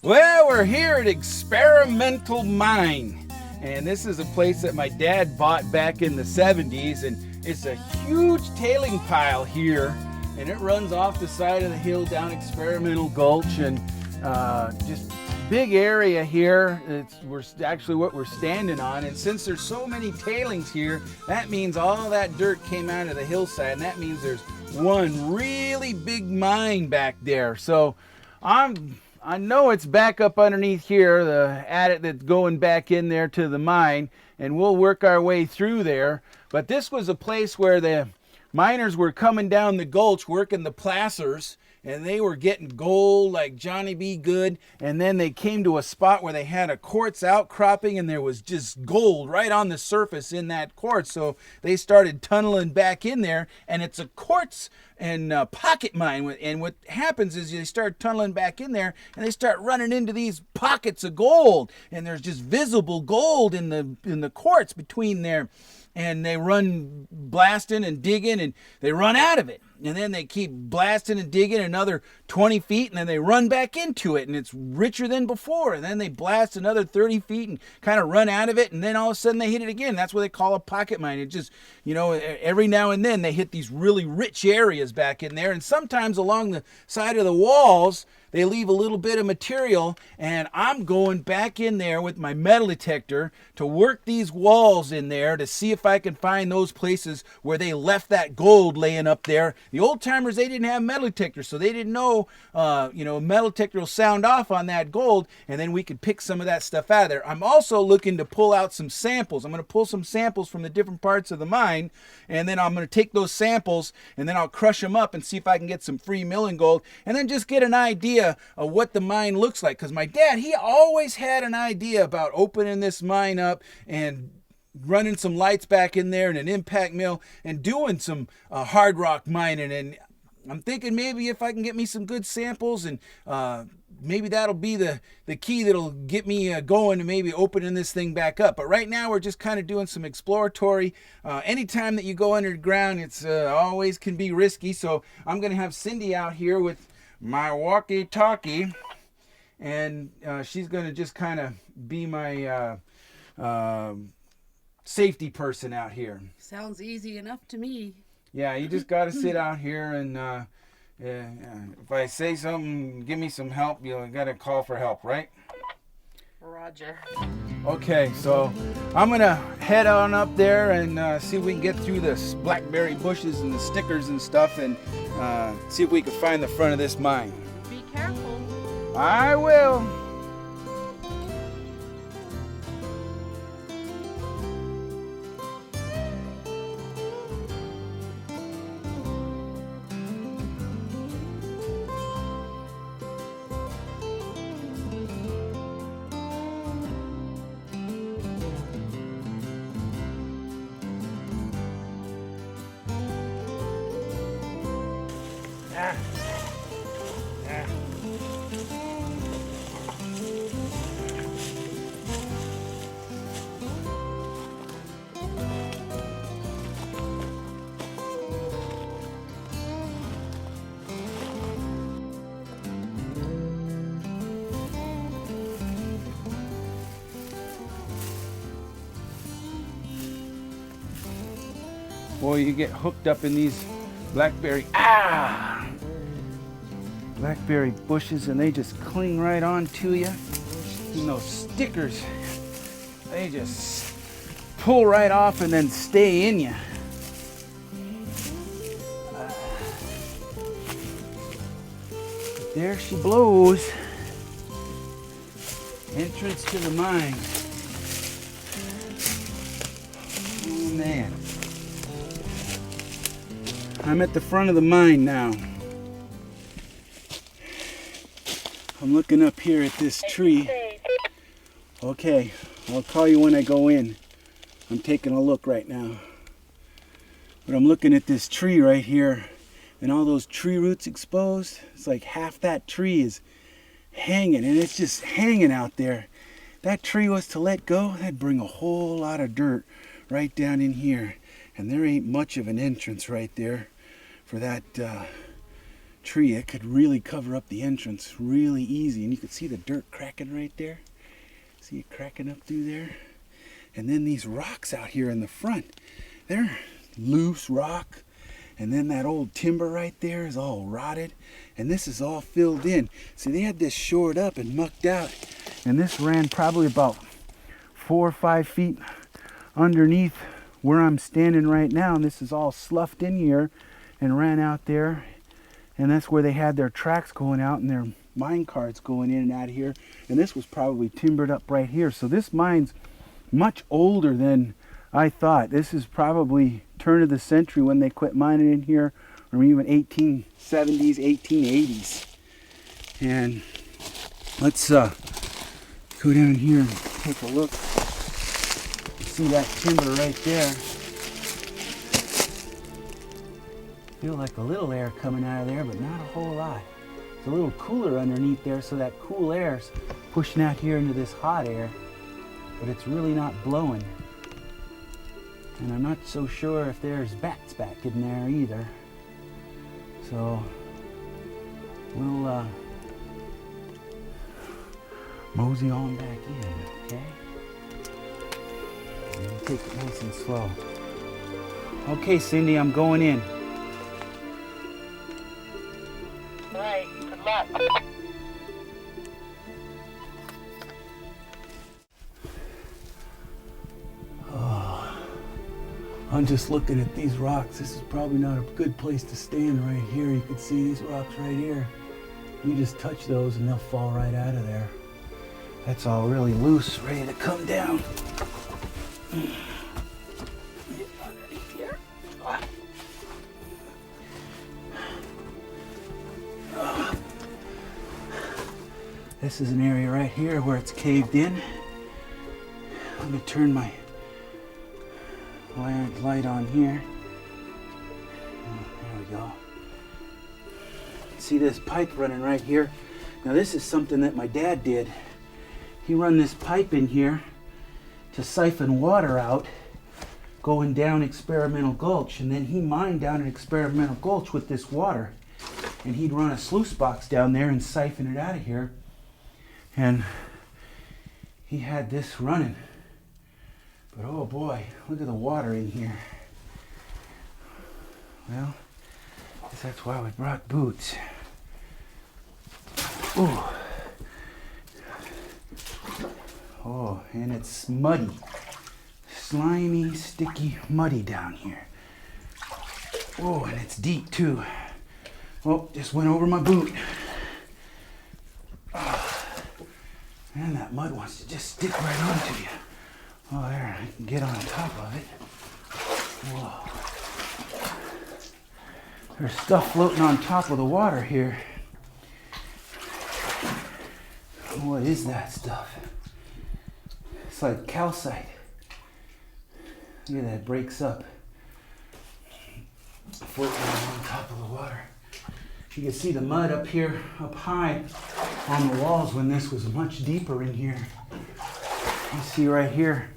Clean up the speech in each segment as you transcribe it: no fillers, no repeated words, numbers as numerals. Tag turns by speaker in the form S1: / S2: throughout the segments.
S1: Well, we're here at Experimental Mine, and this is a place that my dad bought back in the 70s, and it's a huge tailing pile here, and it runs off the side of the hill down Experimental Gulch, and just big area here. We're actually what we're standing on, and since there's so many tailings here, that means all that dirt came out of the hillside, and that means there's one really big mine back there. So I know it's back up underneath here, the adit that's going back in there to the mine, and we'll work our way through there. But this was a place where the miners were coming down the gulch working the placers, and they were getting gold like Johnny B. Good, and then they came to a spot where they had a quartz outcropping, and there was just gold right on the surface in that quartz. So they started tunneling back in there, and it's a quartz and pocket mine. And what happens is they start tunneling back in there, and they start running into these pockets of gold, and there's just visible gold in the quartz between there. And they run blasting and digging, and they run out of it. And then they keep blasting and digging another 20 feet, and then they run back into it, and it's richer than before. And then they blast another 30 feet and kind of run out of it, and then all of a sudden they hit it again. That's what they call a pocket mine. It just, every now and then they hit these really rich areas back in there. And sometimes along the side of the walls, they leave a little bit of material, and I'm going back in there with my metal detector to work these walls in there to see if I can find those places where they left that gold laying up there. The old timers, they didn't have metal detectors, so they didn't know, metal detector will sound off on that gold, and then we could pick some of that stuff out of there. I'm also looking to pull out some samples. I'm going to pull some samples from the different parts of the mine, and then I'm going to take those samples, and then I'll crush them up and see if I can get some free milling gold, and then just get an idea of what the mine looks like. Because my dad, he always had an idea about opening this mine up and running some lights back in there and an impact mill and doing some hard rock mining. And I'm thinking maybe if I can get me some good samples, and maybe that'll be the key that'll get me going and maybe opening this thing back up. But right now we're just kind of doing some exploratory. Anytime that you go underground, it's always can be risky. So I'm going to have Cindy out here with my walkie-talkie, and she's going to just kind of be my safety person out here.
S2: Sounds easy enough to me.
S1: Yeah, you just got to sit out here, and if I say something, give me some help. You got to call for help, right?
S2: Roger.
S1: Okay, so I'm going to head on up there and see if we can get through the blackberry bushes and the stickers and stuff, and see if we can find the front of this mine.
S2: Be careful.
S1: I will. Boy, you get hooked up in these blackberry bushes, and they just cling right on to you. And those stickers, they just pull right off and then stay in you. There she blows. Entrance to the mine. Oh man. I'm at the front of the mine now. I'm looking up here at this tree. Okay, I'll call you when I go in. I'm taking a look right now. But I'm looking at this tree right here, and all those tree roots exposed. It's like half that tree is hanging, and it's just hanging out there. That tree was to let go, that'd bring a whole lot of dirt right down in here. And there ain't much of an entrance right there for that tree, it could really cover up the entrance really easy. And you could see the dirt cracking right there. See it cracking up through there? And then these rocks out here in the front, they're loose rock. And then that old timber right there is all rotted. And this is all filled in. See, they had this shored up and mucked out. And this ran probably about 4 or 5 feet underneath where I'm standing right now. And this is all sloughed in here and ran out there. And that's where they had their tracks going out and their mine carts going in and out of here. And this was probably timbered up right here. So this mine's much older than I thought. This is probably turn of the century when they quit mining in here, or even 1870s, 1880s. And let's go down here and take a look. See that timber right there. Feel like a little air coming out of there, but not a whole lot. It's a little cooler underneath there, so that cool air's pushing out here into this hot air, but it's really not blowing. And I'm not so sure if there's bats back in there either. So we'll mosey on back in, okay? And we'll take it nice and slow. Okay, Cindy, I'm going in.
S2: All right, good luck.
S1: I'm just looking at these rocks. This is probably not a good place to stand right here. You can see these rocks right here. You just touch those and they'll fall right out of there. That's all really loose, ready to come down. Underneath here. This is an area right here where it's caved in. Let me turn my light on here. There we go. See this pipe running right here? Now this is something that my dad did. He run this pipe in here to siphon water out going down Experimental Gulch, and then he mined down in Experimental Gulch with this water, and he'd run a sluice box down there and siphon it out of here, and he had this running. But oh boy, look at the water in here. Well, I guess that's why we brought boots. Ooh. Oh, and it's muddy. Slimy, sticky, muddy down here. Oh, and it's deep too. Oh, just went over my boot. Oh, and that mud wants to just stick right onto you. Oh, there, I can get on top of it. Whoa. There's stuff floating on top of the water here. What is that stuff? It's like calcite. Look at that, it breaks up. Floating on top of the water. You can see the mud up here, up high on the walls when this was much deeper in here. You see right here,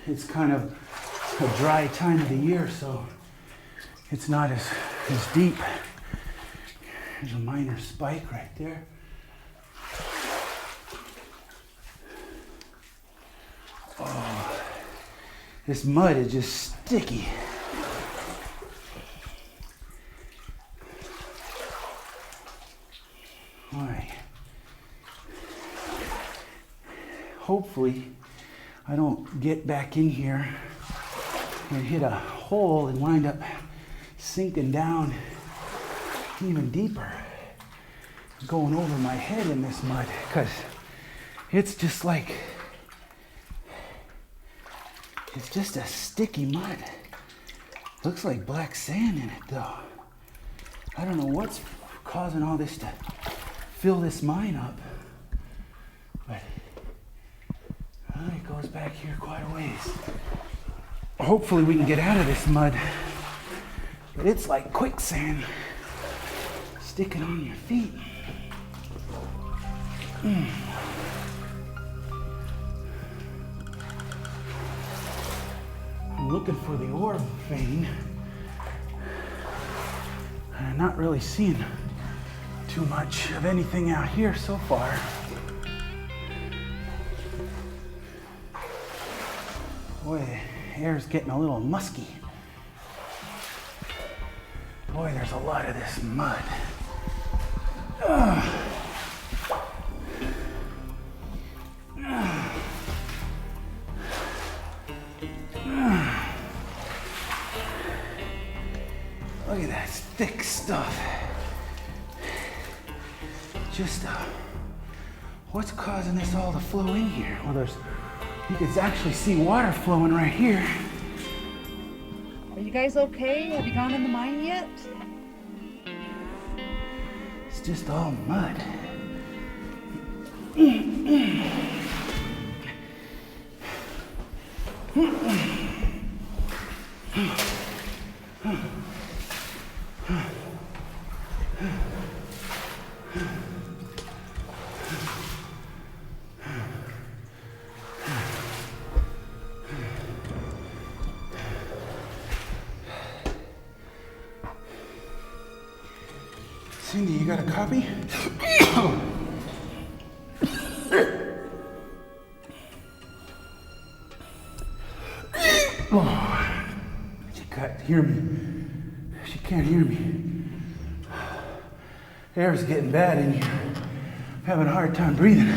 S1: it's kind of a dry time of the year, so it's not as deep. There's a minor spike right there. Oh, this mud is just sticky. All right. Hopefully, I don't get back in here and hit a hole and wind up sinking down even deeper, going over my head in this mud, because it's just like, it's just a sticky mud. Looks like black sand in it though. I don't know what's causing all this to fill this mine up, but it goes back here quite a ways. Hopefully we can get out of this mud, but it's like quicksand sticking on your feet. I'm looking for the orb vein. I'm not really seeing too much of anything out here so far. Boy, the air's getting a little musky. Boy, there's a lot of this mud. Ugh. Look at that thick stuff. Just what's causing this all to flow in here? Well, you can actually see water flowing right here.
S3: Are you guys okay? Have you gone in the mine yet?
S1: It's just all mud. Cindy, you got a copy? Oh, she can't hear me. She can't hear me. Air's getting bad in here. I'm having a hard time breathing.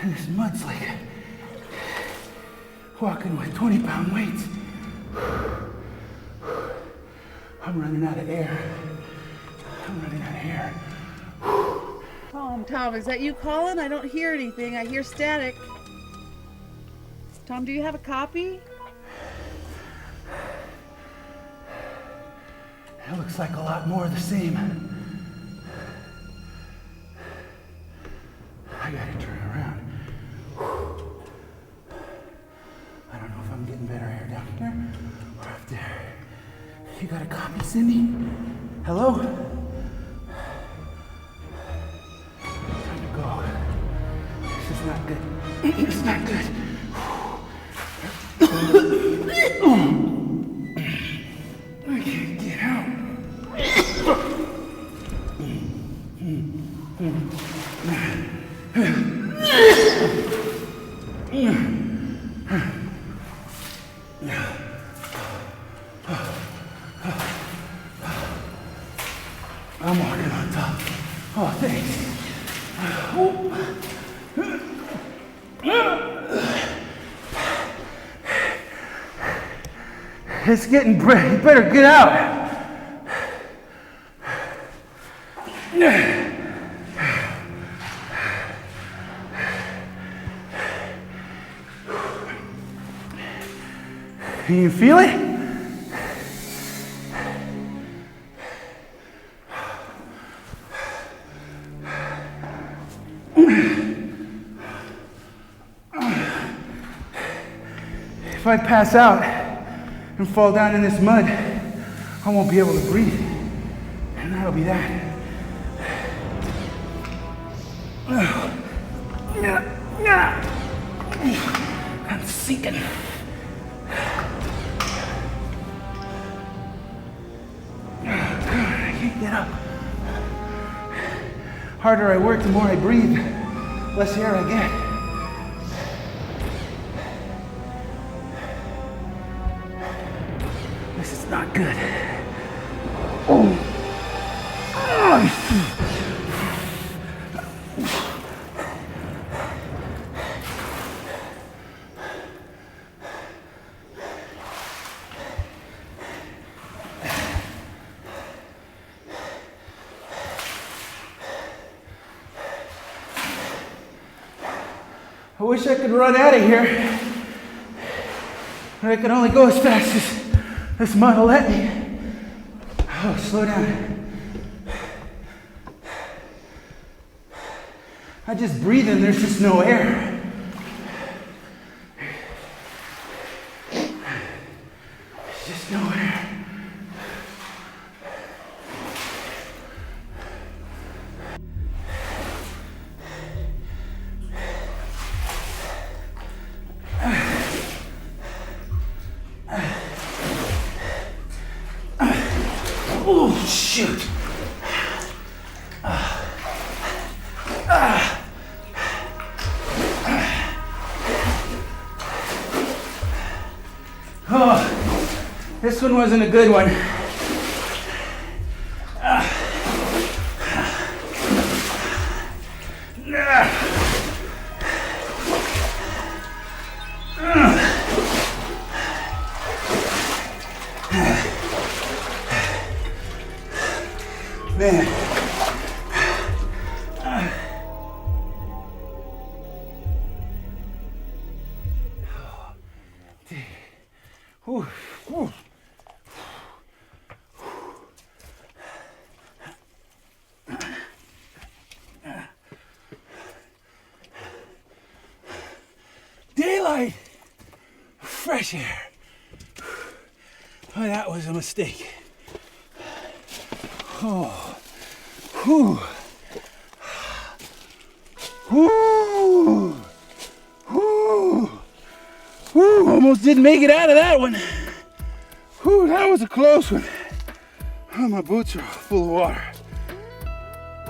S1: And this mud's like walking with 20-pound weights. I'm running out of air. I'm running out of air.
S3: Tom, is that you calling? I don't hear anything. I hear static. Tom, do you have a copy?
S1: It looks like a lot more of the same. I gotta turn around. I don't know if I'm getting better air down here or up there. You got a copy, Cindy? Hello? Time to go. This is not good. It's not good. I can't get out. I'm walking on top. Oh, thanks. It's getting bright. You better get out. Can you feel it? If I pass out and fall down in this mud, I won't be able to breathe. And that'll be that. I'm sinking. I can't get up. Harder I work, the more I breathe, less air I get. This is not good. I wish I could run out of here, but I can only go as fast as this mud will let me. Oh, slow down. I just breathe in, there's just no air. There's just no air. This one wasn't a good one. Man. Whew. Whew. Daylight, fresh air. Oh, that was a mistake. Oh, whew. Whew. Whew. Whew. Almost didn't make it out of that one. Whew, that was a close one. Oh, my boots are full of water.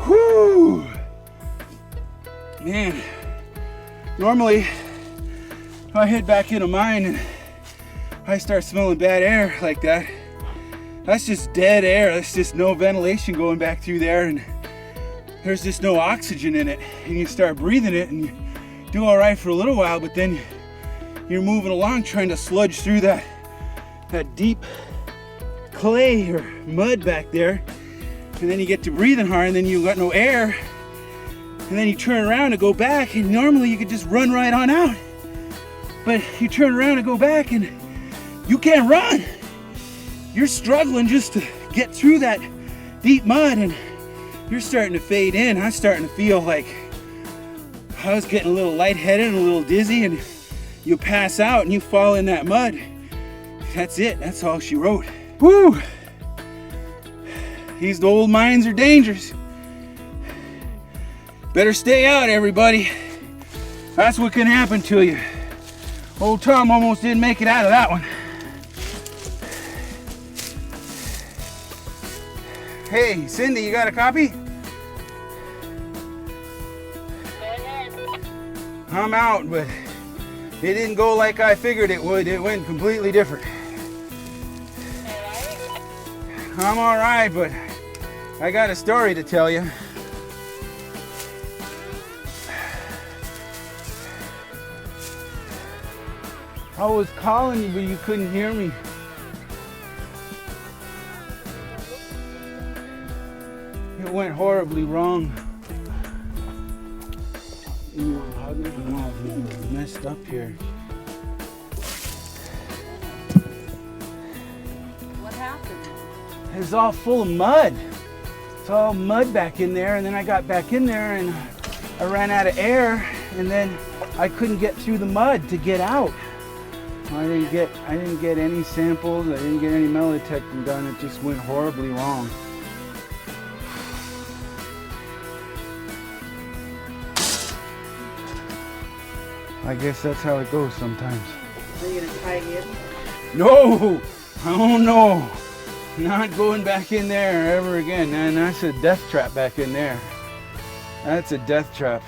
S1: Whew. Man, normally if I head back in a mine and I start smelling bad air like that, that's just dead air. That's just no ventilation going back through there, and there's just no oxygen in it. And you start breathing it and you do all right for a little while, but then you're moving along trying to sludge through that deep clay or mud back there, and then you get to breathing hard, and then you got no air, and then you turn around and go back, and normally you could just run right on out, but you turn around and go back and you can't run. You're struggling just to get through that deep mud, and you're starting to fade in. I'm starting to feel like I was getting a little lightheaded and a little dizzy, and you pass out and you fall in that mud. That's it. That's all she wrote. Woo! These old mines are dangerous. Better stay out, everybody. That's what can happen to you. Old Tom almost didn't make it out of that one. Hey, Cindy, you got a copy? I'm out, but it didn't go like I figured it would. It went completely different. I'm all right, but I got a story to tell you. I was calling you, but you couldn't hear me. It went horribly wrong. Messed up here.
S3: What happened?
S1: It's all full of mud. It's all mud back in there, and then I got back in there and I ran out of air, and then I couldn't get through the mud to get out. I didn't get any samples. I didn't get any metal detecting done. It just went horribly wrong. I guess that's how it goes sometimes.
S3: Are you gonna try again?
S1: No! Oh no! Not going back in there ever again, man. That's a death trap back in there. That's a death trap.